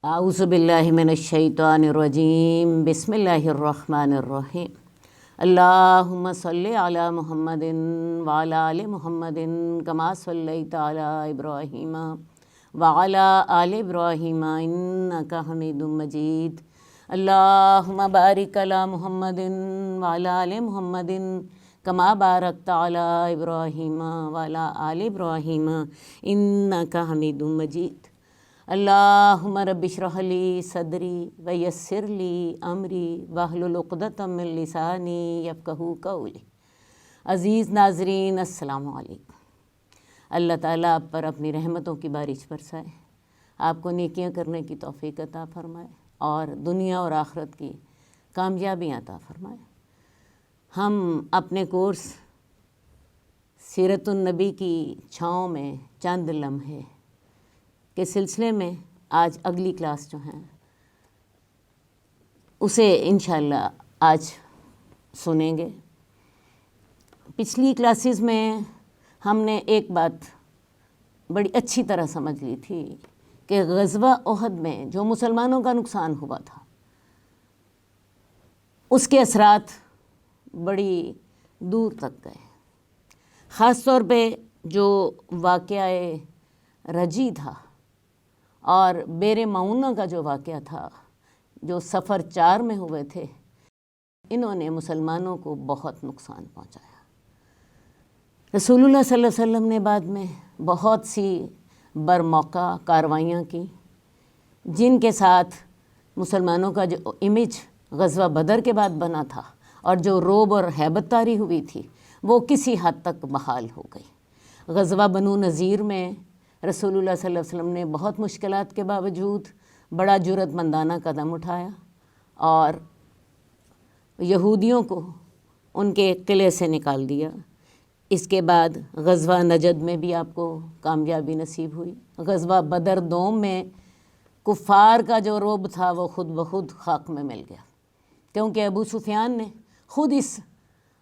اعوذ باللہ من الشیطان الرجیم بسم اللہ الرحمن الرحیم اللہم صلی علی محمد وعلی آل محمد کما صلیت علی ابراہیم وعلی آل ابراہیم انک حمید مجید اللہم بارک علی محمد وعلی آل محمد کما بارکت علی ابراہیم وعلی آل ابراہیم انک حمید مجید اللہم رب اشرح لی صدری ویسر لی امری واحلل عقدۃ من لسانی یفقہوا قولی۔ عزیز ناظرین السلام علیکم۔ اللہ تعالیٰ آپ پر اپنی رحمتوں کی بارش برسائے، آپ کو نیکیاں کرنے کی توفیق عطا فرمائے اور دنیا اور آخرت کی کامیابیاں عطا فرمائے۔ ہم اپنے کورس سیرت النبی کی چھاؤں میں چند لمحے کے سلسلے میں آج اگلی کلاس جو ہیں اسے انشاءاللہ آج سنیں گے۔ پچھلی کلاسز میں ہم نے ایک بات بڑی اچھی طرح سمجھ لی تھی کہ غزوہ احد میں جو مسلمانوں کا نقصان ہوا تھا اس کے اثرات بڑی دور تک گئے، خاص طور پہ جو واقعہ رجی تھا اور بیر معونہ کا جو واقعہ تھا جو سفر 4 میں ہوئے تھے، انہوں نے مسلمانوں کو بہت نقصان پہنچایا۔ رسول اللہ صلی اللہ علیہ وسلم نے بعد میں بہت سی برموقع کاروائیاں کی جن کے ساتھ مسلمانوں کا جو امیج غزوہ بدر کے بعد بنا تھا اور جو رعب اور ہیبت طاری ہوئی تھی وہ کسی حد تک بحال ہو گئی۔ غزوہ بنو نذیر میں رسول اللہ صلی اللہ علیہ وسلم نے بہت مشکلات کے باوجود بڑا جرأت مندانہ قدم اٹھایا اور یہودیوں کو ان کے قلعے سے نکال دیا۔ اس کے بعد غزوہ نجد میں بھی آپ کو کامیابی نصیب ہوئی۔ غزوہ بدر دوم میں کفار کا جو رعب تھا وہ خود بخود خاک میں مل گیا، کیونکہ ابو سفیان نے خود اس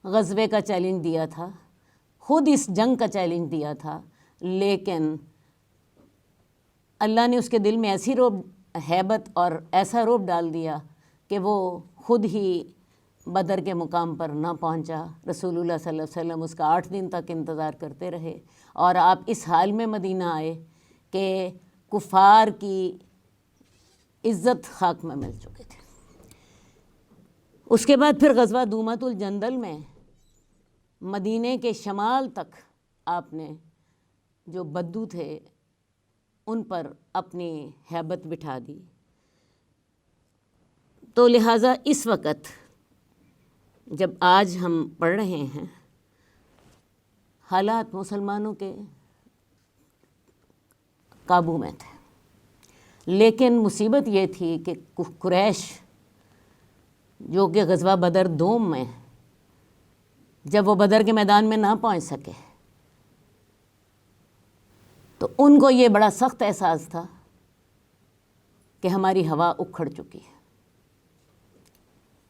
غزوے کا چیلنج دیا تھا، خود اس جنگ کا چیلنج دیا تھا، لیکن اللہ نے اس کے دل میں ایسی ہیبت اور ایسا رعب ڈال دیا کہ وہ خود ہی بدر کے مقام پر نہ پہنچا۔ رسول اللہ صلی اللہ علیہ وسلم اس کا 8 دن تک انتظار کرتے رہے اور آپ اس حال میں مدینہ آئے کہ کفار کی عزت خاک میں مل چکے تھے۔ اس کے بعد پھر غزوہ دومۃ الجندل میں مدینے کے شمال تک آپ نے جو بدو تھے ان پر اپنی ہیبت بٹھا دی۔ تو لہٰذا اس وقت جب آج ہم پڑھ رہے ہیں حالات مسلمانوں کے قابو میں تھے، لیکن مصیبت یہ تھی کہ قریش جو کہ غزوہ بدر دوم میں جب وہ بدر کے میدان میں نہ پہنچ سکے تو ان کو یہ بڑا سخت احساس تھا کہ ہماری ہوا اکھڑ چکی ہے۔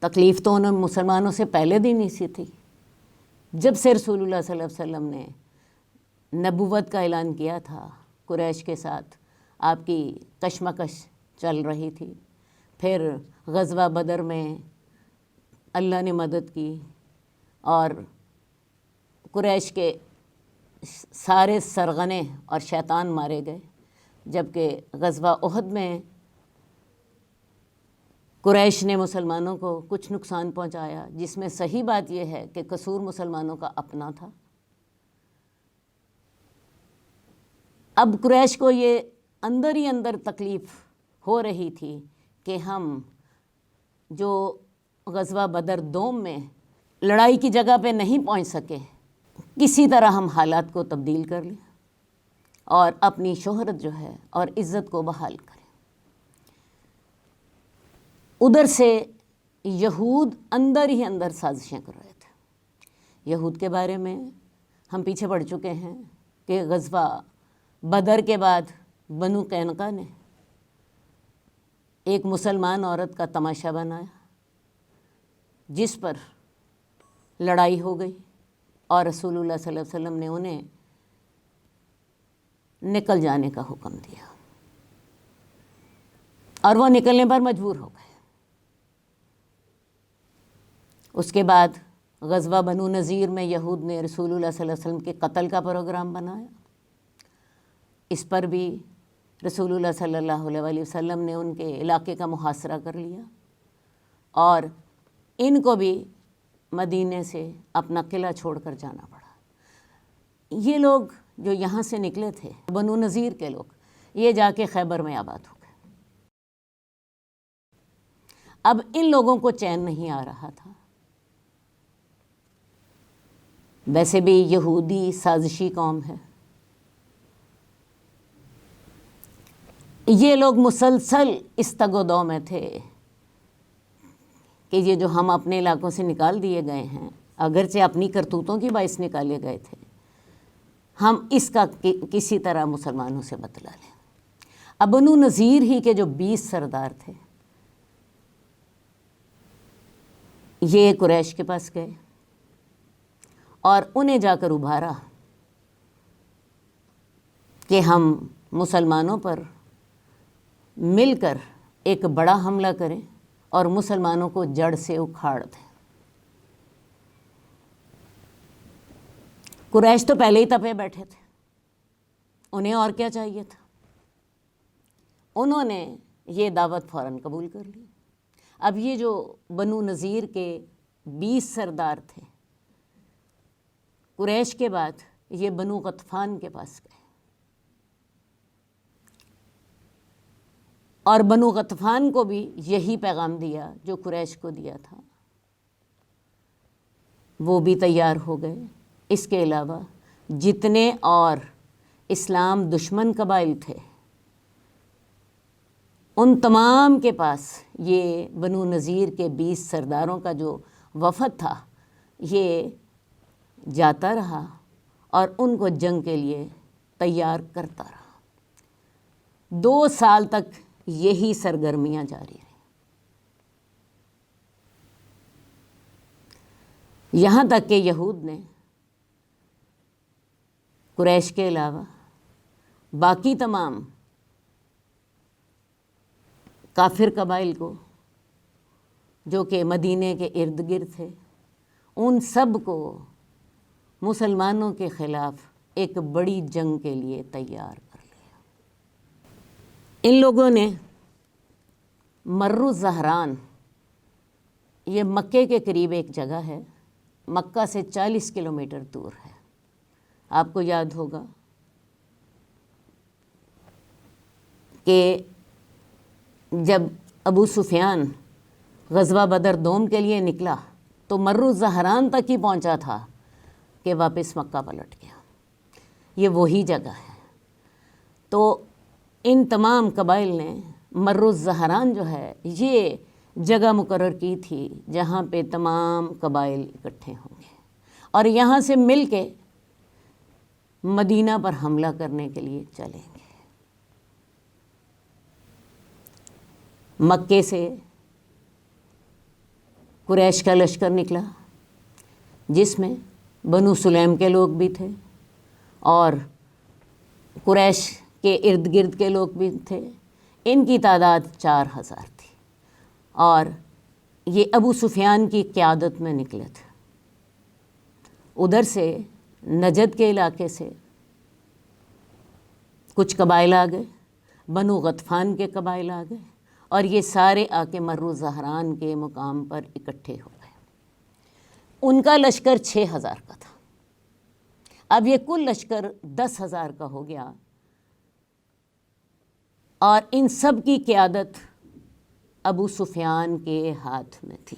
تکلیف تو انہوں مسلمانوں سے پہلے دن ہی سی تھی جب سے رسول اللہ صلی اللہ علیہ وسلم نے نبوت کا اعلان کیا تھا۔ قریش کے ساتھ آپ کی کشمکش چل رہی تھی، پھر غزوہ بدر میں اللہ نے مدد کی اور قریش کے سارے سرغنے اور شیطان مارے گئے، جبکہ غزوہ احد میں قریش نے مسلمانوں کو کچھ نقصان پہنچایا، جس میں صحیح بات یہ ہے کہ قصور مسلمانوں کا اپنا تھا۔ اب قریش کو یہ اندر ہی اندر تکلیف ہو رہی تھی کہ ہم جو غزوہ بدر دوم میں لڑائی کی جگہ پہ نہیں پہنچ سکے، کسی طرح ہم حالات کو تبدیل کر لیں اور اپنی شہرت جو ہے اور عزت کو بحال کریں۔ ادھر سے یہود اندر ہی اندر سازشیں کر رہے تھے۔ یہود کے بارے میں ہم پیچھے پڑ چکے ہیں کہ غزوہ بدر کے بعد بنو قینقاع نے ایک مسلمان عورت کا تماشا بنایا جس پر لڑائی ہو گئی اور رسول اللہ صلی اللہ علیہ وسلم نے انہیں نکل جانے کا حکم دیا اور وہ نکلنے پر مجبور ہو گئے۔ اس کے بعد غزوہ بنو نذیر میں یہود نے رسول اللہ صلی اللہ علیہ وسلم کے قتل کا پروگرام بنایا۔ اس پر بھی رسول اللہ صلی اللہ علیہ وسلم نے ان کے علاقے کا محاصرہ کر لیا، اور ان کو بھی مدینے سے اپنا قلعہ چھوڑ کر جانا پڑا۔ یہ لوگ جو یہاں سے نکلے تھے، بنو نذیر کے لوگ، یہ جا کے خیبر میں آباد ہو گئے۔ اب ان لوگوں کو چین نہیں آ رہا تھا۔ ویسے بھی یہودی سازشی قوم ہے، یہ لوگ مسلسل اس تگ و دو میں تھے کہ یہ جو ہم اپنے علاقوں سے نکال دیے گئے ہیں، اگرچہ اپنی کرتوتوں کی باعث نکالے گئے تھے، ہم اس کا کسی طرح مسلمانوں سے بدلہ لیں۔ اب بنو نذیر ہی کے جو 20 سردار تھے، یہ قریش کے پاس گئے اور انہیں جا کر ابھارا کہ ہم مسلمانوں پر مل کر ایک بڑا حملہ کریں اور مسلمانوں کو جڑ سے اکھاڑ دیں۔ قریش تو پہلے ہی تپے بیٹھے تھے، انہیں اور کیا چاہیے تھا؟ انہوں نے یہ دعوت فوراً قبول کر لی۔ اب یہ جو بنو نذیر کے 20 سردار تھے، قریش کے بعد یہ بنو غطفان کے پاس گئے، اور بنو غطفان کو بھی یہی پیغام دیا جو قریش کو دیا تھا، وہ بھی تیار ہو گئے۔ اس کے علاوہ جتنے اور اسلام دشمن قبائل تھے، ان تمام کے پاس یہ بنو نذیر کے 20 سرداروں کا جو وفد تھا، یہ جاتا رہا اور ان کو جنگ کے لیے تیار کرتا رہا۔ 2 سال تک یہی سرگرمیاں جاری رہیں، یہاں تک کہ یہود نے قریش کے علاوہ باقی تمام کافر قبائل کو جو کہ مدینے کے ارد گرد تھے، ان سب کو مسلمانوں کے خلاف ایک بڑی جنگ کے لیے تیار کر لیا۔ ان لوگوں نے مر الزہران، یہ مکے کے قریب ایک جگہ ہے، مکہ سے 40 کلومیٹر دور ہے۔ آپ کو یاد ہوگا کہ جب ابو سفیان غزوہ بدر دوم کے لیے نکلا تو مر الزہران تک ہی پہنچا تھا کہ واپس مکہ پلٹ گیا۔ یہ وہی جگہ ہے۔ تو ان تمام قبائل نے مر الزہران جو ہے، یہ جگہ مقرر کی تھی جہاں پہ تمام قبائل اکٹھے ہوں گے اور یہاں سے مل کے مدینہ پر حملہ کرنے کے لیے چلیں گے۔ مکے سے قریش کا لشکر نکلا، جس میں بنو سلیم کے لوگ بھی تھے اور قریش کے ارد گرد کے لوگ بھی تھے۔ ان کی تعداد 4000 تھی، اور یہ ابو سفیان کی قیادت میں نکلے تھے۔ ادھر سے نجد کے علاقے سے کچھ قبائل آ گئے، بنو غطفان کے قبائل آ گئے، اور یہ سارے آ کے مر الزہران کے مقام پر اکٹھے ہو گئے۔ ان کا لشکر 6000 کا تھا۔ اب یہ کل لشکر 10,000 کا ہو گیا، اور ان سب کی قیادت ابو سفیان کے ہاتھ میں تھی۔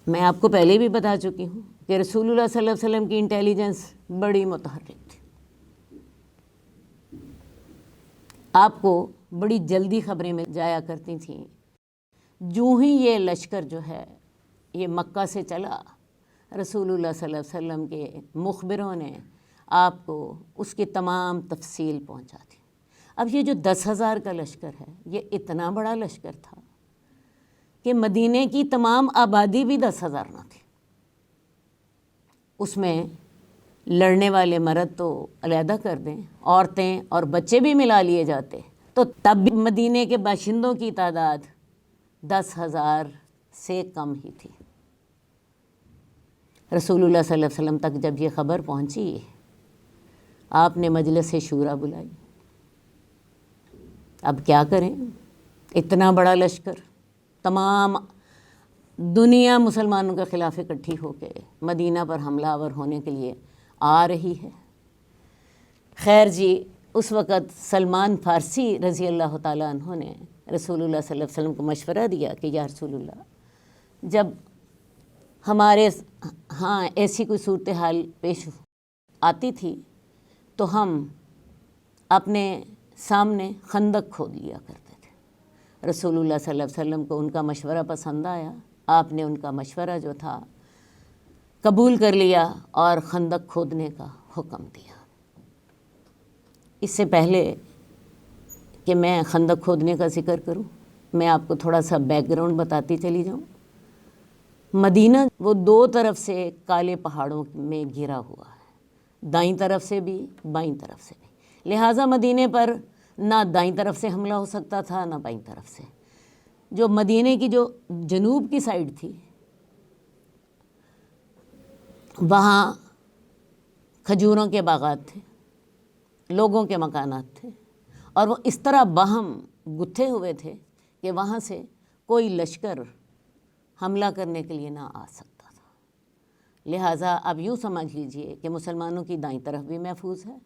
میں آپ کو پہلے بھی بتا چکی ہوں کہ رسول اللہ صلی اللہ علیہ وسلم کی انٹیلیجنس بڑی متحرک تھی۔ آپ کو بڑی جلدی خبریں مل جایا کرتی تھیں۔ جو ہی یہ لشکر جو ہے یہ مکہ سے چلا، رسول اللہ صلی اللہ علیہ وسلم کے مخبروں نے آپ کو اس کی تمام تفصیل پہنچا دی۔ اب یہ جو 10,000 کا لشکر ہے، یہ اتنا بڑا لشکر تھا کہ مدینے کی تمام آبادی بھی 10,000 نہ تھی۔ اس میں لڑنے والے مرد تو علیحدہ کر دیں، عورتیں اور بچے بھی ملا لیے جاتے تو تب بھی مدینے کے باشندوں کی تعداد 10,000 سے کم ہی تھی۔ رسول اللہ صلی اللہ علیہ وسلم تک جب یہ خبر پہنچی، آپ نے مجلس شورا بلائی۔ اب کیا کریں، اتنا بڑا لشکر، تمام دنیا مسلمانوں کے خلاف اکٹھی ہو کے مدینہ پر حملہ آور ہونے کے لیے آ رہی ہے۔ خیر جی، اس وقت سلمان فارسی رضی اللہ تعالیٰ عنہ نے رسول اللہ صلی اللہ علیہ وسلم کو مشورہ دیا کہ یا رسول اللہ، جب ہمارے ہاں ایسی کوئی صورتحال پیش آتی تھی تو ہم اپنے سامنے خندق کھود لیا کرتے تھے۔ رسول اللہ صلی اللہ علیہ وسلم کو ان کا مشورہ پسند آیا، آپ نے ان کا مشورہ جو تھا قبول کر لیا اور خندق کھودنے کا حکم دیا۔ اس سے پہلے کہ میں خندق کھودنے کا ذکر کروں، میں آپ کو تھوڑا سا بیک گراؤنڈ بتاتی چلی جاؤں۔ مدینہ وہ دو طرف سے کالے پہاڑوں میں گھرا ہوا ہے، دائیں طرف سے بھی بائیں طرف سے بھی، لہٰذا مدینے پر نہ دائیں طرف سے حملہ ہو سکتا تھا نہ بائیں طرف سے۔ جو مدینے کی جو جنوب کی سائڈ تھی، وہاں کھجوروں کے باغات تھے، لوگوں کے مکانات تھے، اور وہ اس طرح باہم گتھے ہوئے تھے کہ وہاں سے کوئی لشکر حملہ کرنے کے لیے نہ آ سکتا تھا۔ لہٰذا اب یوں سمجھ لیجئے کہ مسلمانوں کی دائیں طرف بھی محفوظ ہے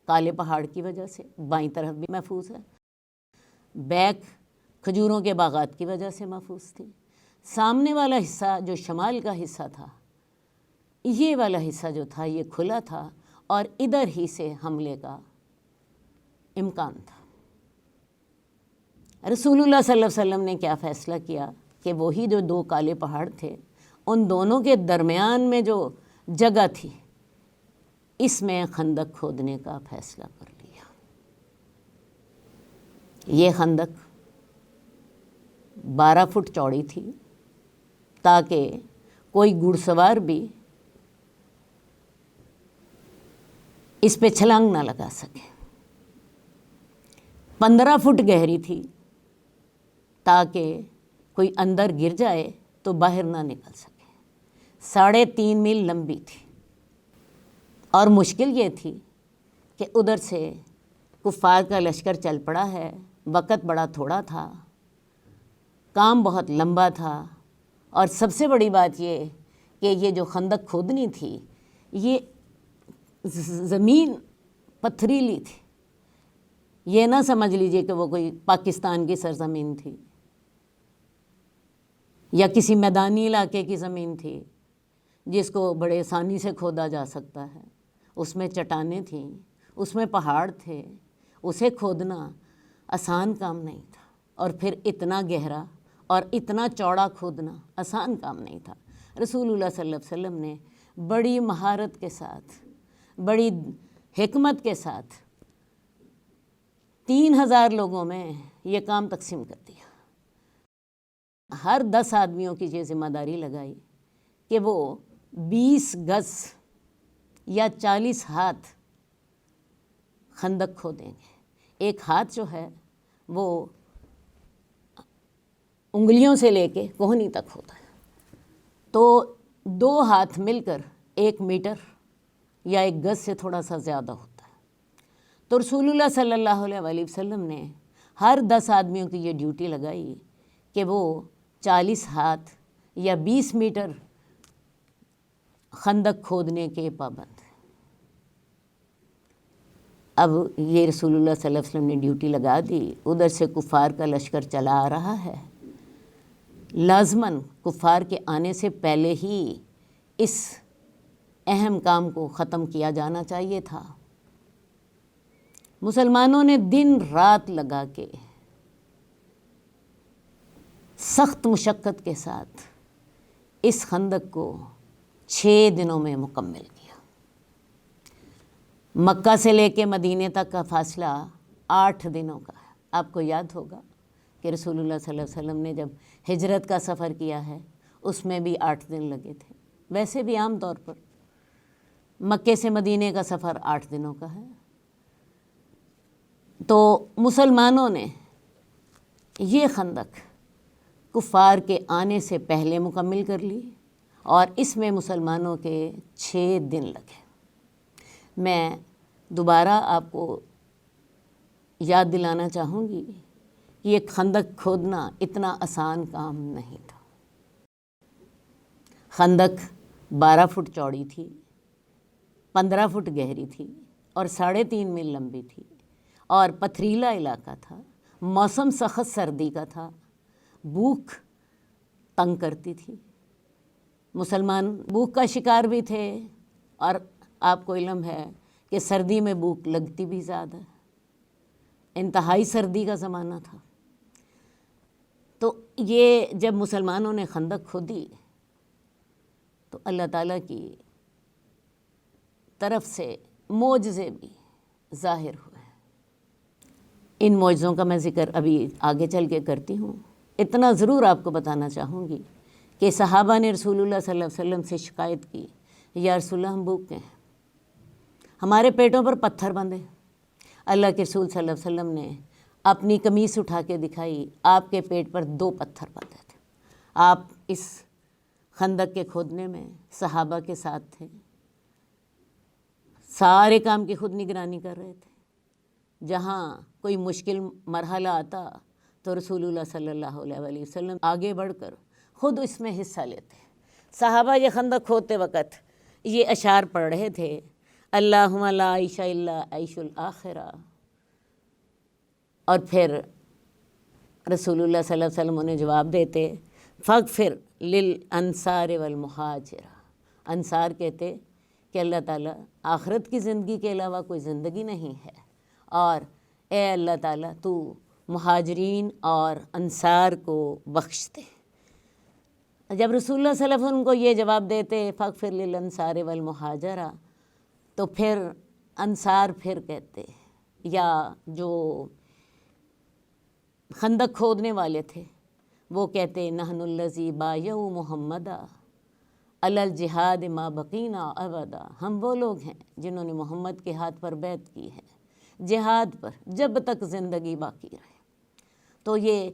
کالے پہاڑ کی وجہ سے، بائیں طرف بھی محفوظ ہے، بیک کھجوروں کے باغات کی وجہ سے محفوظ تھی۔ سامنے والا حصہ جو شمال کا حصہ تھا، یہ والا حصہ جو تھا یہ کھلا تھا اور ادھر ہی سے حملے کا امکان تھا۔ رسول اللہ صلی اللہ علیہ وسلم نے کیا فیصلہ کیا کہ وہی جو دو کالے پہاڑ تھے، ان دونوں کے درمیان میں جو جگہ تھی، اس میں خندق کھودنے کا فیصلہ کر لیا۔ یہ خندق 12 فٹ چوڑی تھی تاکہ کوئی گھڑ سوار بھی اس پہ چھلانگ نہ لگا سکے، 15 فٹ گہری تھی تاکہ کوئی اندر گر جائے تو باہر نہ نکل سکے، 3.5 میل لمبی تھی، اور مشکل یہ تھی کہ ادھر سے کفار کا لشکر چل پڑا ہے، وقت بڑا تھوڑا تھا، کام بہت لمبا تھا، اور سب سے بڑی بات یہ کہ یہ جو خندق کھودنی تھی یہ زمین پتھریلی تھی۔ یہ نہ سمجھ لیجئے کہ وہ کوئی پاکستان کی سرزمین تھی یا کسی میدانی علاقے کی زمین تھی جس کو بڑے آسانی سے کھودا جا سکتا ہے۔ اس میں چٹانیں تھیں، اس میں پہاڑ تھے، اسے کھودنا آسان کام نہیں تھا، اور پھر اتنا گہرا اور اتنا چوڑا کھودنا آسان کام نہیں تھا۔ رسول اللہ صلی اللہ علیہ وسلم نے بڑی مہارت کے ساتھ، بڑی حکمت کے ساتھ 3,000 لوگوں میں یہ کام تقسیم کر دیا۔ ہر 10 آدمیوں کی یہ ذمہ داری لگائی کہ وہ 20 گز یا 40 ہاتھ خندق کھودیں گے۔ ایک ہاتھ جو ہے وہ انگلیوں سے لے کے کوہنی تک ہوتا ہے، تو 2 ہاتھ مل کر 1 میٹر یا 1 گز سے تھوڑا سا زیادہ ہوتا ہے۔ تو رسول اللہ صلی اللہ علیہ وسلم نے ہر 10 آدمیوں کی یہ ڈیوٹی لگائی کہ وہ 40 ہاتھ یا 20 میٹر خندق کھودنے کے پابند ہیں۔ اب یہ رسول اللہ صلی اللہ علیہ وسلم نے ڈیوٹی لگا دی، ادھر سے کفار کا لشکر چلا آ رہا ہے، لازماً کفار کے آنے سے پہلے ہی اس اہم کام کو ختم کیا جانا چاہیے تھا۔ مسلمانوں نے دن رات لگا کے سخت مشقت کے ساتھ اس خندق کو 6 دنوں میں مکمل کیا۔ مکہ سے لے کے مدینے تک کا فاصلہ 8 دنوں کا ہے۔ آپ کو یاد ہوگا کہ رسول اللہ صلی اللہ علیہ وسلم نے جب ہجرت کا سفر کیا ہے اس میں بھی 8 دن لگے تھے۔ ویسے بھی عام طور پر مکے سے مدینے کا سفر 8 دنوں کا ہے۔ تو مسلمانوں نے یہ خندق کفار کے آنے سے پہلے مکمل کر لی اور اس میں مسلمانوں کے 6 دن لگے۔ میں دوبارہ آپ کو یاد دلانا چاہوں گی کہ یہ خندق کھودنا اتنا آسان کام نہیں تھا۔ خندق 12 فٹ چوڑی تھی، 15 فٹ گہری تھی اور 3.5 میل لمبی تھی اور پتھریلا علاقہ تھا۔ موسم سخت سردی کا تھا، بھوک تنگ کرتی تھی، مسلمان بھوک کا شکار بھی تھے اور آپ کو علم ہے کہ سردی میں بھوک لگتی بھی زیادہ ہے، انتہائی سردی کا زمانہ تھا۔ تو یہ جب مسلمانوں نے خندق کھودی تو اللہ تعالیٰ کی طرف سے معجزے بھی ظاہر ہوئے۔ ان معجزوں کا میں ذکر ابھی آگے چل کے کرتی ہوں۔ اتنا ضرور آپ کو بتانا چاہوں گی کہ صحابہ نے رسول اللہ صلی اللہ علیہ وسلم سے شکایت کی، یا رسول اللہ ہم بھوکے ہیں، ہمارے پیٹوں پر پتھر بندھے۔ اللہ کے رسول صلی اللہ علیہ وسلم نے اپنی قمیص اٹھا کے دکھائی، آپ کے پیٹ پر 2 پتھر بندھے تھے۔ آپ اس خندق کے کھودنے میں صحابہ کے ساتھ تھے، سارے کام کی خود نگرانی کر رہے تھے۔ جہاں کوئی مشکل مرحلہ آتا تو رسول اللہ صلی اللہ علیہ وسلم آگے بڑھ کر خود اس میں حصہ لیتے۔ صحابہ یہ خندق کھودتے وقت یہ اشعار پڑھ رہے تھے، اللہم لا عیش الا عیش الآخرہ، اور پھر رسول اللہ صلی اللہ علیہ وسلم انہیں جواب دیتے، فاغفر للانصار والمہاجر۔ انصار کہتے کہ اللہ تعالیٰ آخرت کی زندگی کے علاوہ کوئی زندگی نہیں ہے، اور اے اللہ تعالیٰ تو مہاجرین اور انصار کو بخش دے۔ جب رسول اللہ صلی اللہ علیہ وسلم کو یہ جواب دیتے فاغفر للانصار والمہاجر، تو پھر انصار پھر کہتے، یا جو خندق کھودنے والے تھے وہ کہتے، نحن الذی بایعوا محمدا علی الجہاد ما بقینا ابدا، ہم وہ لوگ ہیں جنہوں نے محمد کے ہاتھ پر بیعت کی ہے جہاد پر جب تک زندگی باقی رہے۔ تو یہ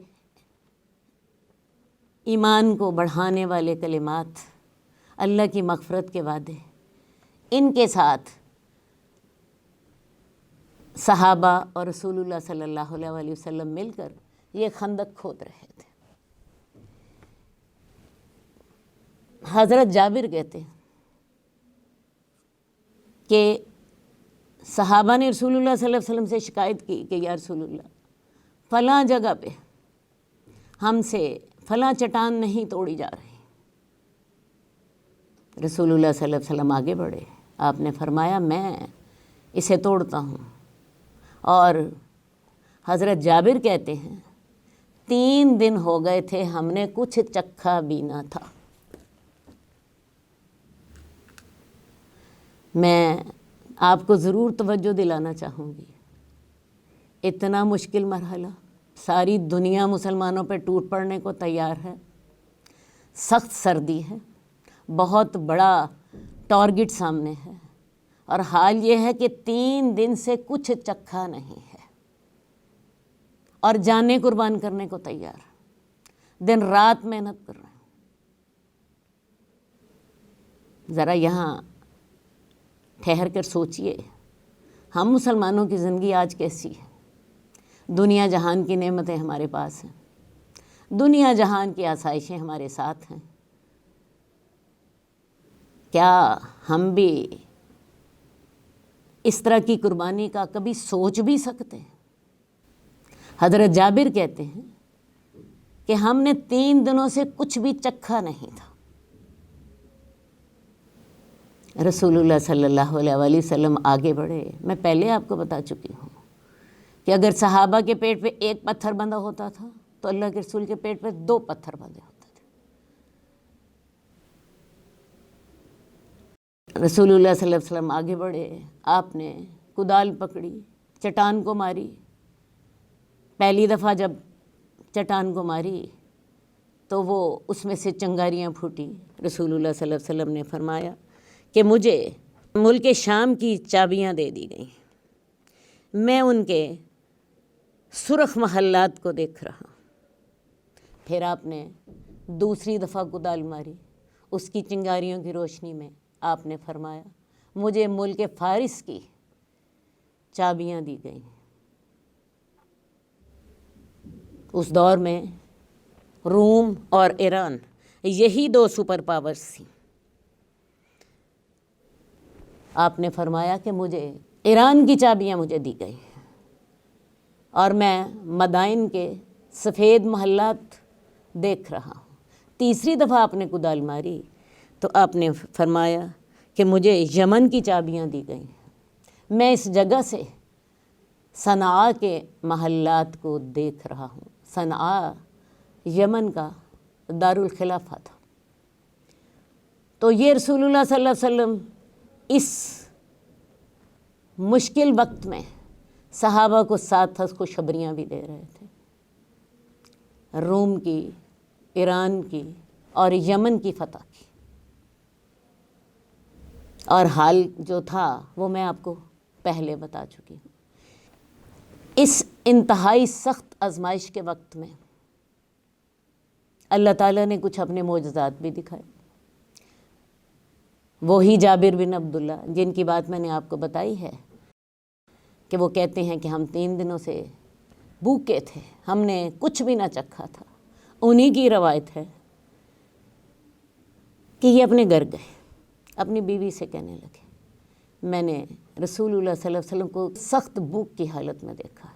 ایمان کو بڑھانے والے کلمات، اللہ کی مغفرت کے وعدے، ان کے ساتھ صحابہ اور رسول اللہ صلی اللہ علیہ وسلم مل کر یہ خندق کھود رہے تھے۔ حضرت جابر کہتے ہیں کہ صحابہ نے رسول اللہ صلی اللہ علیہ وسلم سے شکایت کی کہ یا رسول اللہ فلاں جگہ پہ ہم سے فلاں چٹان نہیں توڑی جا رہی۔ رسول اللہ صلی اللہ علیہ وسلم آگے بڑھے، آپ نے فرمایا میں اسے توڑتا ہوں۔ اور حضرت جابر کہتے ہیں 3 دن ہو گئے تھے ہم نے کچھ چکھا بھی نہ تھا۔ میں آپ کو ضرور توجہ دلانا چاہوں گی، اتنا مشکل مرحلہ، ساری دنیا مسلمانوں پہ ٹوٹ پڑنے کو تیار ہے، سخت سردی ہے، بہت بڑا ٹارگٹ سامنے ہے، اور حال یہ ہے کہ 3 دن سے کچھ چکھا نہیں ہے اور جانیں قربان کرنے کو تیار، دن رات محنت کر رہے ہیں۔ ذرا یہاں ٹھہر کر سوچئے، ہم مسلمانوں کی زندگی آج کیسی ہے؟ دنیا جہان کی نعمتیں ہمارے پاس ہیں، دنیا جہان کی آسائشیں ہمارے ساتھ ہیں، کیا ہم بھی اس طرح کی قربانی کا کبھی سوچ بھی سکتے ہیں؟ حضرت جابر کہتے ہیں کہ ہم نے 3 دنوں سے کچھ بھی چکھا نہیں تھا۔ رسول اللہ صلی اللہ علیہ وسلم آگے بڑھے۔ میں پہلے آپ کو بتا چکی ہوں کہ اگر صحابہ کے پیٹ پہ 1 پتھر بندھا ہوتا تھا تو اللہ کے رسول کے پیٹ پہ 2 پتھر بندھے ہوتے تھے۔ رسول اللہ صلی اللہ علیہ وسلم آگے بڑھے، آپ نے کدال پکڑی، چٹان کو ماری۔ پہلی دفعہ جب چٹان کو ماری تو وہ اس میں سے چنگاریاں پھوٹی۔ رسول اللہ صلی اللہ علیہ وسلم نے فرمایا کہ مجھے ملک شام کی چابیاں دے دی گئیں، میں ان کے سرخ محلات کو دیکھ رہا ہوں۔ پھر آپ نے دوسری دفعہ کدال ماری، اس کی چنگاریوں کی روشنی میں آپ نے فرمایا مجھے ملک فارس کی چابیاں دی گئیں۔ اس دور میں روم اور ایران یہی دو سپر پاورز تھیں۔ آپ نے فرمایا کہ مجھے ایران کی چابیاں مجھے دی گئی اور میں مدائن کے سفید محلات دیکھ رہا ہوں۔ تیسری دفعہ آپ نے کدال ماری تو آپ نے فرمایا کہ مجھے یمن کی چابیاں دی گئیں۔ میں اس جگہ سے صنعاء کے محلات کو دیکھ رہا ہوں۔ صنعاء یمن کا دارالخلافہ تھا۔ تو یہ رسول اللہ صلی اللہ علیہ وسلم اس مشکل وقت میں صحابہ کو ساتھ خوشخبریاں بھی دے رہے تھے، روم کی، ایران کی اور یمن کی فتح کی۔ اور حال جو تھا وہ میں آپ کو پہلے بتا چکی ہوں۔ اس انتہائی سخت آزمائش کے وقت میں اللہ تعالیٰ نے کچھ اپنے معجزات بھی دکھائے۔ وہی جابر بن عبداللہ جن کی بات میں نے آپ کو بتائی ہے کہ وہ کہتے ہیں کہ ہم 3 دنوں سے بھوکے تھے، ہم نے کچھ بھی نہ چکھا تھا۔ انہی کی روایت ہے کہ یہ اپنے گھر گئے، اپنی بیوی سے کہنے لگے میں نے رسول اللہ صلی اللہ علیہ وسلم کو سخت بھوک کی حالت میں دیکھا ہے۔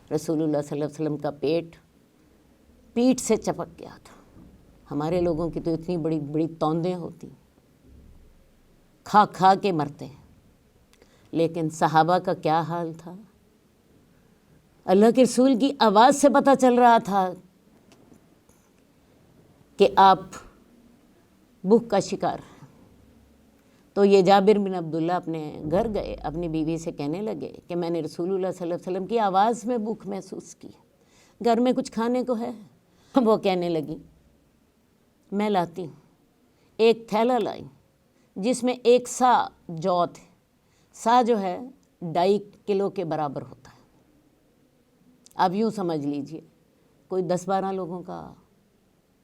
رسول اللہ صلی اللہ علیہ وسلم کا پیٹ سے چپک گیا تھا۔ ہمارے لوگوں کی تو اتنی بڑی بڑی توندیں ہوتی، کھا کھا کے مرتے ہیں، لیکن صحابہ کا کیا حال تھا؟ اللہ کے رسول کی آواز سے پتہ چل رہا تھا کہ آپ بھوک کا شکار ہیں۔ تو یہ جابر بن عبداللہ اپنے گھر گئے، اپنی بیوی سے کہنے لگے کہ میں نے رسول اللہ صلی اللہ علیہ وسلم کی آواز میں بھوک محسوس کی، گھر میں کچھ کھانے کو ہے؟ وہ کہنے لگی میں لاتی ہوں۔ ایک تھیلا لائی جس میں 1 سا جو تھے۔ سا جو ہے 2.5 کلو کے برابر ہوتا ہے۔ اب یوں سمجھ لیجئے کوئی 10-12 لوگوں کا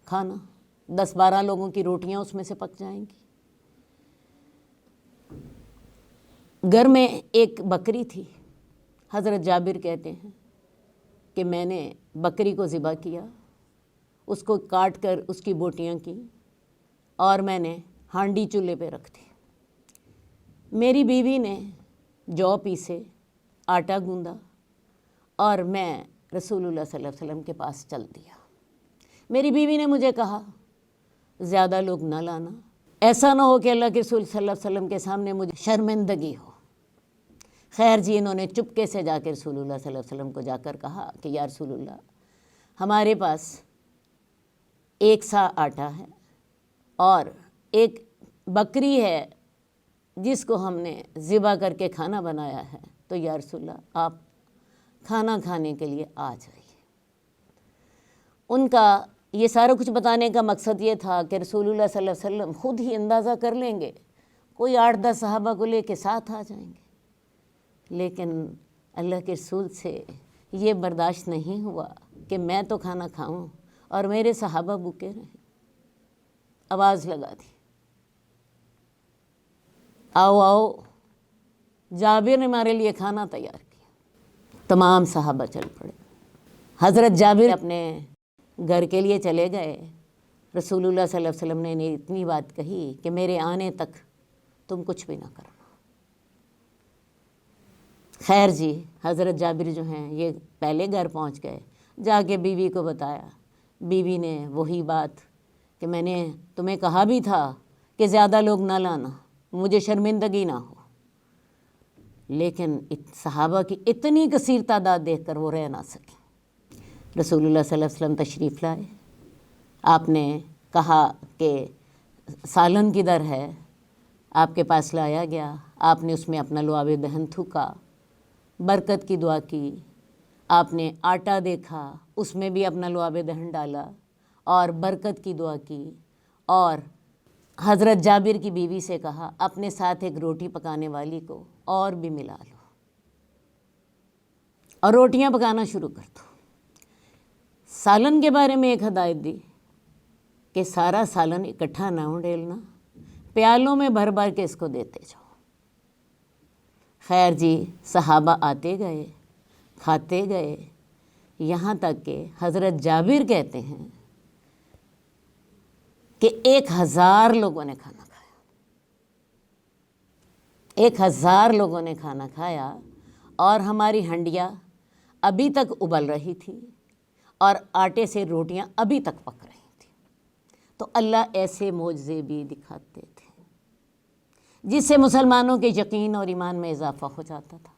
کھانا، 10-12 لوگوں کی روٹیاں اس میں سے پک جائیں گی۔ گھر میں ایک بکری تھی۔ حضرت جابر کہتے ہیں کہ میں نے بکری کو ذبح کیا، اس کو کاٹ کر اس کی بوٹیاں کی اور میں نے ہانڈی چولہے پہ رکھ دی۔ میری بیوی نے جو پیسے، آٹا گوندا اور میں رسول اللہ صلی اللہ علیہ وسلم کے پاس چل دیا۔ میری بیوی نے مجھے کہا زیادہ لوگ نہ لانا، ایسا نہ ہو کہ اللہ کے رسول صلی اللہ علیہ وسلم کے سامنے مجھے شرمندگی ہو۔ خیر جی، انہوں نے چپکے سے جا کے رسول اللہ صلی اللہ علیہ وسلم کو جا کر کہا کہ یا رسول اللہ، ہمارے پاس 1 سا آٹا ہے اور ایک بکری ہے جس کو ہم نے ذبح کر کے کھانا بنایا ہے، تو یا رسول اللہ آپ کھانا کھانے کے لیے آ جائیے۔ ان کا یہ سارا کچھ بتانے کا مقصد یہ تھا کہ رسول اللہ صلی اللہ علیہ وسلم خود ہی اندازہ کر لیں گے، کوئی 8-10 صحابہ کو لے کے ساتھ آ جائیں گے۔ لیکن اللہ کے رسول سے یہ برداشت نہیں ہوا کہ میں تو کھانا کھاؤں اور میرے صحابہ بھوکے رہیں۔ آواز لگا دی، آؤ آؤ، جابر نے ہمارے لیے کھانا تیار کیا۔ تمام صحابہ چل پڑے۔ حضرت جابر اپنے گھر کے لیے چلے گئے۔ رسول اللہ صلی اللہ علیہ وسلم نے انہیں اتنی بات کہی کہ میرے آنے تک تم کچھ بھی نہ کرنا۔ خیر جی، حضرت جابر جو ہیں یہ پہلے گھر پہنچ گئے، جا کے بیوی کو بتایا۔ بیوی نے وہی بات کہ میں نے تمہیں کہا بھی تھا کہ زیادہ لوگ نہ لانا، مجھے شرمندگی نہ ہو، لیکن صحابہ کی اتنی کثیر تعداد دیکھ کر وہ رہ نہ سکے۔ رسول اللہ صلی اللہ علیہ وسلم تشریف لائے۔ آپ نے کہا کہ سالن کدھر ہے؟ آپ کے پاس لایا گیا۔ آپ نے اس میں اپنا لعاب دہن تھوکا، برکت کی دعا کی۔ آپ نے آٹا دیکھا، اس میں بھی اپنا لعاب دہن ڈالا اور برکت کی دعا کی، اور حضرت جابر کی بیوی سے کہا اپنے ساتھ ایک روٹی پکانے والی کو اور بھی ملا لو۔ اور روٹیاں پکانا شروع کر دو۔ سالن کے بارے میں ایک ہدایت دی کہ سارا سالن اکٹھا نہ ڈیلنا، پیالوں میں بھر بھر کے اس کو دیتے جاؤ۔ خیر جی، صحابہ آتے گئے، کھاتے گئے، یہاں تک کہ حضرت جابر کہتے ہیں کہ 1000 لوگوں نے کھانا کھایا، 1000 لوگوں نے کھانا کھایا، اور ہماری ہنڈیاں ابھی تک ابل رہی تھی اور آٹے سے روٹیاں ابھی تک پک رہی تھیں۔ تو اللہ ایسے معجزے بھی دکھاتے تھے جس سے مسلمانوں کے یقین اور ایمان میں اضافہ ہو جاتا تھا،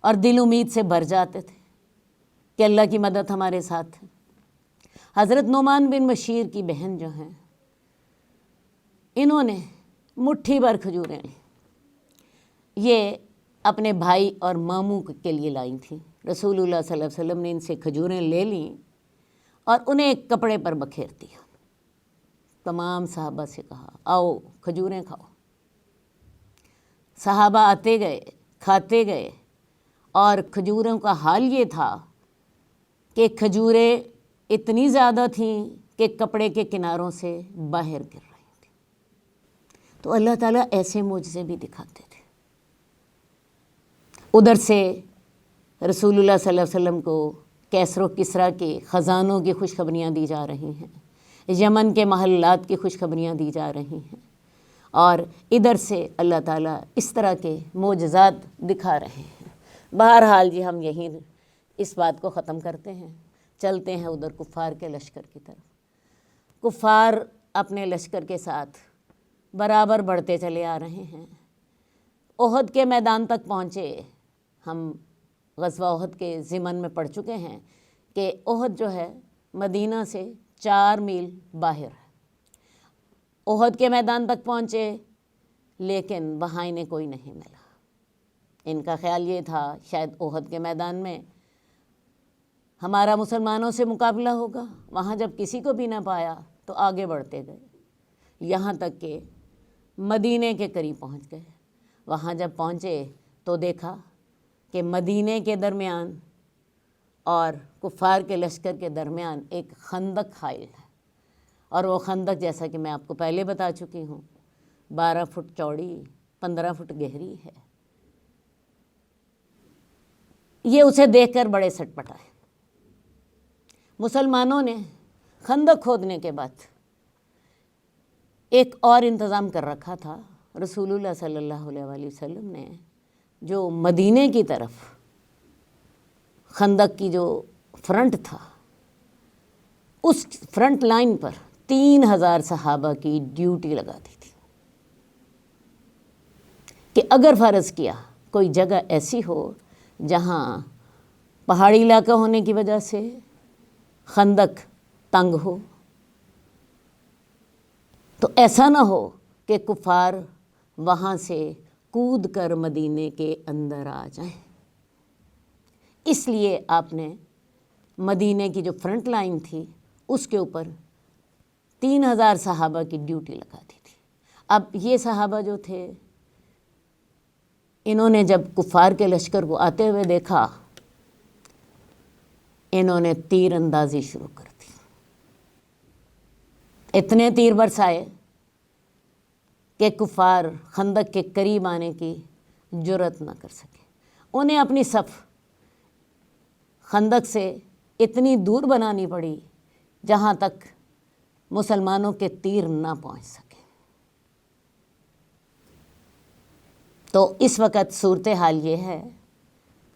اور دل امید سے بھر جاتے تھے کہ اللہ کی مدد ہمارے ساتھ ہے۔ حضرت نعمان بن بشیر کی بہن جو ہیں، انہوں نے مٹھی بھر کھجوریں لیں، یہ اپنے بھائی اور ماموں کے لیے لائی تھیں۔ رسول اللہ صلی اللہ علیہ وسلم نے ان سے کھجوریں لے لیں اور انہیں ایک کپڑے پر بکھیر دیا۔ تمام صحابہ سے کہا آؤ کھجوریں کھاؤ۔ صحابہ آتے گئے، کھاتے گئے، اور کھجوروں کا حال یہ تھا کہ کھجوریں اتنی زیادہ تھیں کہ کپڑے کے کناروں سے باہر گر رہی تھیں۔ تو اللہ تعالیٰ ایسے معجزے بھی دکھاتے تھے۔ ادھر سے رسول اللہ صلی اللہ علیہ وسلم کو کیسر و کسریٰ کے خزانوں کی خوشخبریاں دی جا رہی ہیں، یمن کے محلات کی خوشخبریاں دی جا رہی ہیں، اور ادھر سے اللہ تعالیٰ اس طرح کے معجزات دکھا رہے ہیں۔ بہرحال جی، ہم یہیں اس بات کو ختم کرتے ہیں، چلتے ہیں ادھر کفار کے لشکر کی طرف۔ کفار اپنے لشکر کے ساتھ برابر بڑھتے چلے آ رہے ہیں۔ احد کے میدان تک پہنچے۔ ہم غزوہ احد کے ضمن میں پڑھ چکے ہیں کہ احد جو ہے مدینہ سے 4 میل باہر ہے۔ احد کے میدان تک پہنچے، لیکن وہاں انہیں کوئی نہیں ملا۔ ان کا خیال یہ تھا شاید احد کے میدان میں ہمارا مسلمانوں سے مقابلہ ہوگا۔ وہاں جب کسی کو بھی نہ پایا تو آگے بڑھتے گئے، یہاں تک کہ مدینے کے قریب پہنچ گئے۔ وہاں جب پہنچے تو دیکھا کہ مدینے کے درمیان اور کفار کے لشکر کے درمیان ایک خندق حائل ہے، اور وہ خندق جیسا کہ میں آپ کو پہلے بتا چکی ہوں 12 فٹ چوڑی، 15 فٹ گہری ہے۔ یہ اسے دیکھ کر بڑے سٹ پٹائے۔ مسلمانوں نے خندق کھودنے کے بعد ایک اور انتظام کر رکھا تھا۔ رسول اللہ صلی اللہ علیہ وسلم نے جو مدینے کی طرف خندق کی جو فرنٹ تھا، اس فرنٹ لائن پر 3000 صحابہ کی ڈیوٹی لگا دی تھی کہ اگر فرض کیا کوئی جگہ ایسی ہو جہاں پہاڑی علاقہ ہونے کی وجہ سے خندق تنگ ہو، تو ایسا نہ ہو کہ کفار وہاں سے کود کر مدینے کے اندر آ جائیں، اس لیے آپ نے مدینے کی جو فرنٹ لائن تھی اس کے اوپر 3000 صحابہ کی ڈیوٹی لگا دی تھی۔ اب یہ صحابہ جو تھے، انہوں نے جب کفار کے لشکر کو آتے ہوئے دیکھا، انہوں نے تیر اندازی شروع کر دی۔ اتنے تیر برسائے کہ کفار خندق کے قریب آنے کی جرأت نہ کر سکے۔ انہیں اپنی صف خندق سے اتنی دور بنانی پڑی جہاں تک مسلمانوں کے تیر نہ پہنچ سکے۔ تو اس وقت صورتحال یہ ہے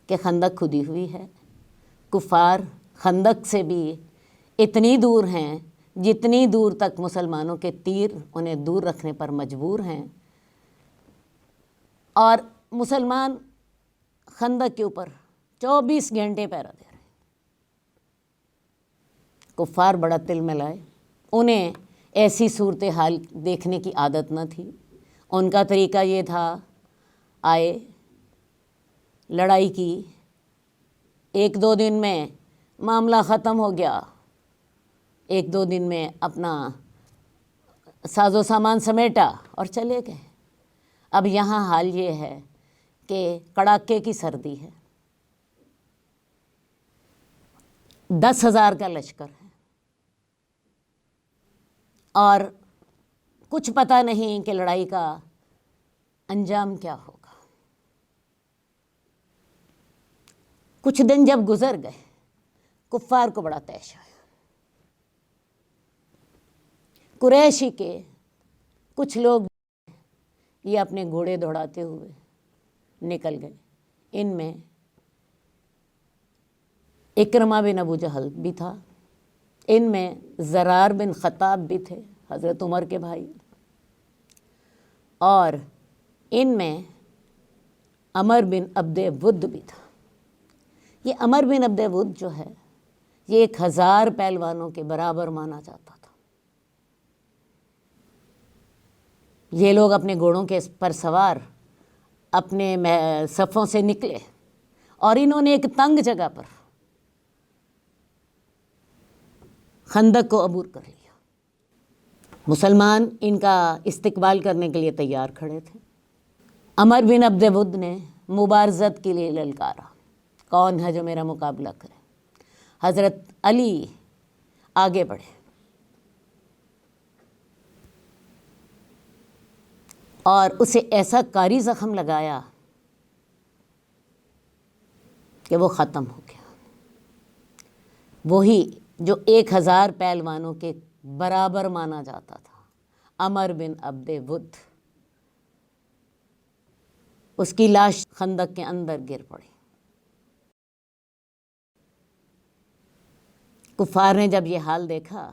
کہ خندق کھدی ہوئی ہے، کفار خندق سے بھی اتنی دور ہیں جتنی دور تک مسلمانوں کے تیر انہیں دور رکھنے پر مجبور ہیں، اور مسلمان خندق کے اوپر 24 گھنٹے پہرا دے رہے ہیں۔ کفار بڑا تل ملائے، انہیں ایسی صورتحال دیکھنے کی عادت نہ تھی۔ ان کا طریقہ یہ تھا، آئے، لڑائی کی، 1-2 دن میں معاملہ ختم ہو گیا، 1-2 دن میں اپنا ساز و سامان سمیٹا اور چلے گئے۔ اب یہاں حال یہ ہے کہ کڑاکے کی سردی ہے، 10,000 کا لشکر ہے اور کچھ پتہ نہیں کہ لڑائی کا انجام کیا ہوگا۔ کچھ دن جب گزر گئے، کفار کو بڑا طیش آیا۔ قریشی کے کچھ لوگ یہ اپنے گھوڑے دوڑاتے ہوئے نکل گئے، ان میں اکرمہ بن ابو جہل بھی تھا، ان میں زرار بن خطاب بھی تھے، حضرت عمر کے بھائی، اور ان میں عمر بن عبد ود بھی تھا۔ یہ عمر بن عبد ود جو ہے یہ 1000 پہلوانوں کے برابر مانا جاتا تھا۔ یہ لوگ اپنے گھوڑوں کے پر سوار اپنے صفوں سے نکلے اور انہوں نے ایک تنگ جگہ پر خندق کو عبور کر لیا۔ مسلمان ان کا استقبال کرنے کے لیے تیار کھڑے تھے۔ عمر بن عبد ود نے مبارزت کے لیے للکارا، کون ہے جو میرا مقابلہ کرے؟ حضرت علی آگے بڑھے اور اسے ایسا کاری زخم لگایا کہ وہ ختم ہو گیا۔ وہی جو 1000 پہلوانوں کے برابر مانا جاتا تھا، عمر بن عبد ود، اس کی لاش خندق کے اندر گر پڑی۔ کفار نے جب یہ حال دیکھا،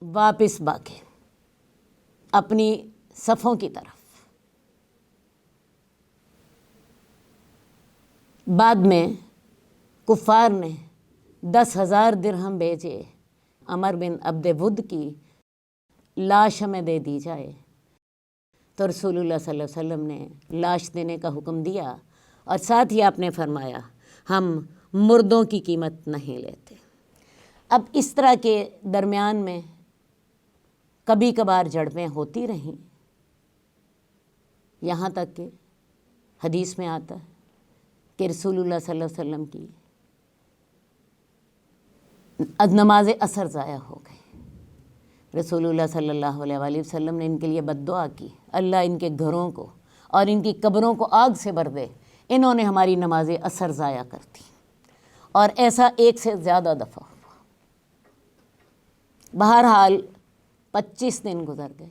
واپس بھاگے اپنی صفوں کی طرف۔ بعد میں کفار نے 10,000 درہم بھیجے، عمر بن عبد ود کی لاش ہمیں دے دی جائے، تو رسول اللہ صلی اللہ علیہ وسلم نے لاش دینے کا حکم دیا، اور ساتھ ہی آپ نے فرمایا ہم مردوں کی قیمت نہیں لیتے۔ اب اس طرح کے درمیان میں کبھی کبھار جھڑپیں ہوتی رہیں، یہاں تک کہ حدیث میں آتا ہے کہ رسول اللہ صلی اللہ علیہ وسلم کی نماز عصر ضائع ہو گئی۔ رسول اللہ صلی اللہ علیہ وآلہ وسلم نے ان کے لیے بد دعا کی، اللہ ان کے گھروں کو اور ان کی قبروں کو آگ سے بھر دے، انہوں نے ہماری نماز عصر ضائع کر دی۔ اور ایسا ایک سے زیادہ دفعہ ہوا۔ بہرحال 25 دن گزر گئے،